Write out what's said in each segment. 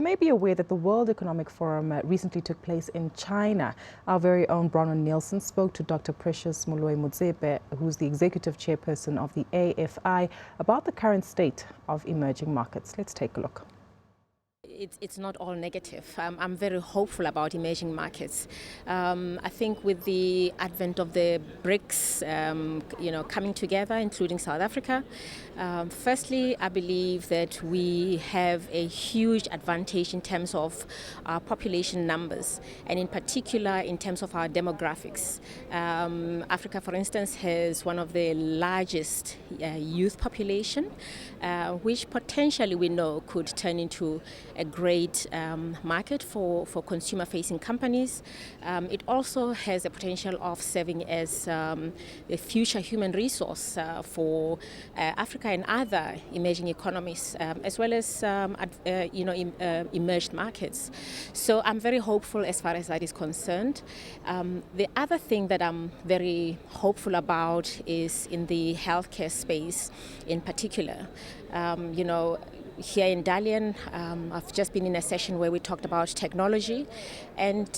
may be aware that the World Economic Forum recently took place in China. Our very own Bronwyn Nielsen spoke to Dr Precious Motsepe, who's the executive chairperson of the AFI, about the current state of emerging markets. Let's take a look. It's not all negative. I'm very hopeful about emerging markets. I think with the advent of the BRICS, coming together, including South Africa, firstly, I believe that we have a huge advantage in terms of our population numbers, and in particular in terms of our demographics. Africa, for instance, has one of the largest youth population, which potentially we know could turn into a great market for consumer-facing companies. It also has the potential of serving as a future human resource for Africa and other emerging economies, as well as emerged markets. So I'm very hopeful as far as that is concerned. The other thing that I'm very hopeful about is in the healthcare space in particular. Here in Dalian, I've just been in a session where we talked about technology, and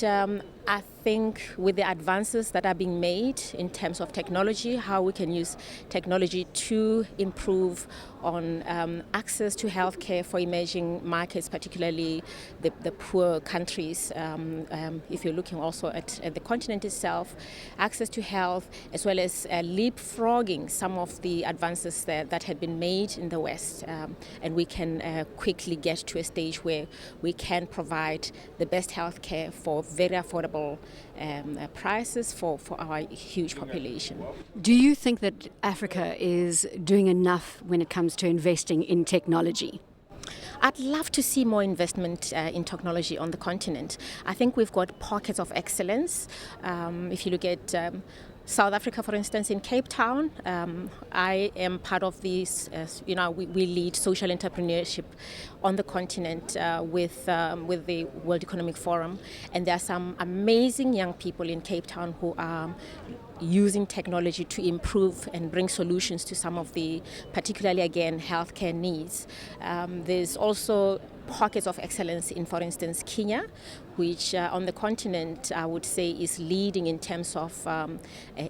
I think with the advances that are being made in terms of technology, how we can use technology to improve on access to healthcare for emerging markets, particularly the poor countries. If you're looking also at the continent itself, access to health, as well as leapfrogging some of the advances that had been made in the West, and we can quickly get to a stage where we can provide the best healthcare for very affordable prices for our huge population. Do you think that Africa is doing enough when it comes to investing in technology? I'd love to see more investment in technology on the continent. I think we've got pockets of excellence. If you look at South Africa, for instance, in Cape Town, I am part of this, we lead social entrepreneurship on the continent with the World Economic Forum. And there are some amazing young people in Cape Town who are using technology to improve and bring solutions to some of the, particularly again, healthcare needs. There's also pockets of excellence in, for instance, Kenya, which on the continent I would say is leading in terms of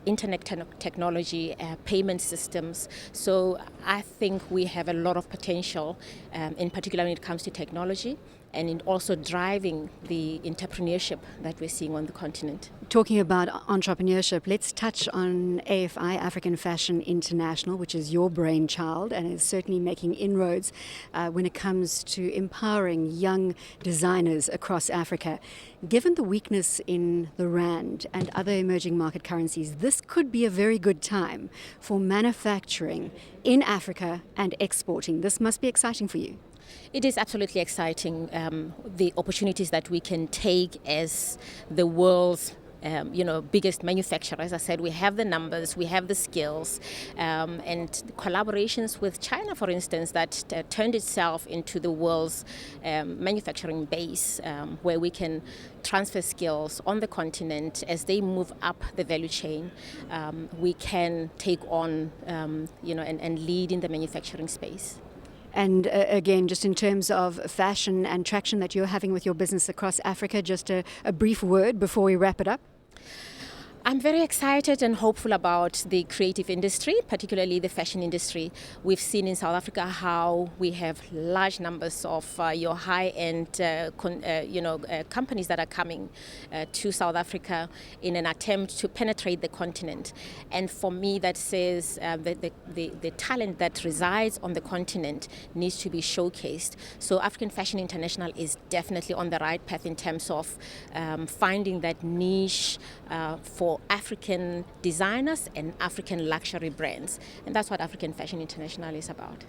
internet technology, payment systems. So I think we have a lot of potential, in particular when it comes to technology, and in also driving the entrepreneurship that we're seeing on the continent. Talking about entrepreneurship, let's touch on AFI, African Fashion International, which is your brainchild and is certainly making inroads when it comes to empowering young designers across Africa. Given the weakness in the rand and other emerging market currencies, this could be a very good time for manufacturing in Africa and exporting. This must be exciting for you. It is absolutely exciting, the opportunities that we can take as the world's biggest manufacturer. As I said, we have the numbers, we have the skills, and collaborations with China, for instance, that turned itself into the world's manufacturing base, where we can transfer skills on the continent as they move up the value chain. We can take on, and lead in the manufacturing space. And again, just in terms of fashion and traction that you're having with your business across Africa, just a brief word before we wrap it up. I'm very excited and hopeful about the creative industry, particularly the fashion industry. We've seen in South Africa how we have large numbers of your high-end companies that are coming to South Africa in an attempt to penetrate the continent. And for me, that says the talent that resides on the continent needs to be showcased. So African Fashion International is definitely on the right path in terms of finding that niche for African designers and African luxury brands. And that's what African Fashion International is about.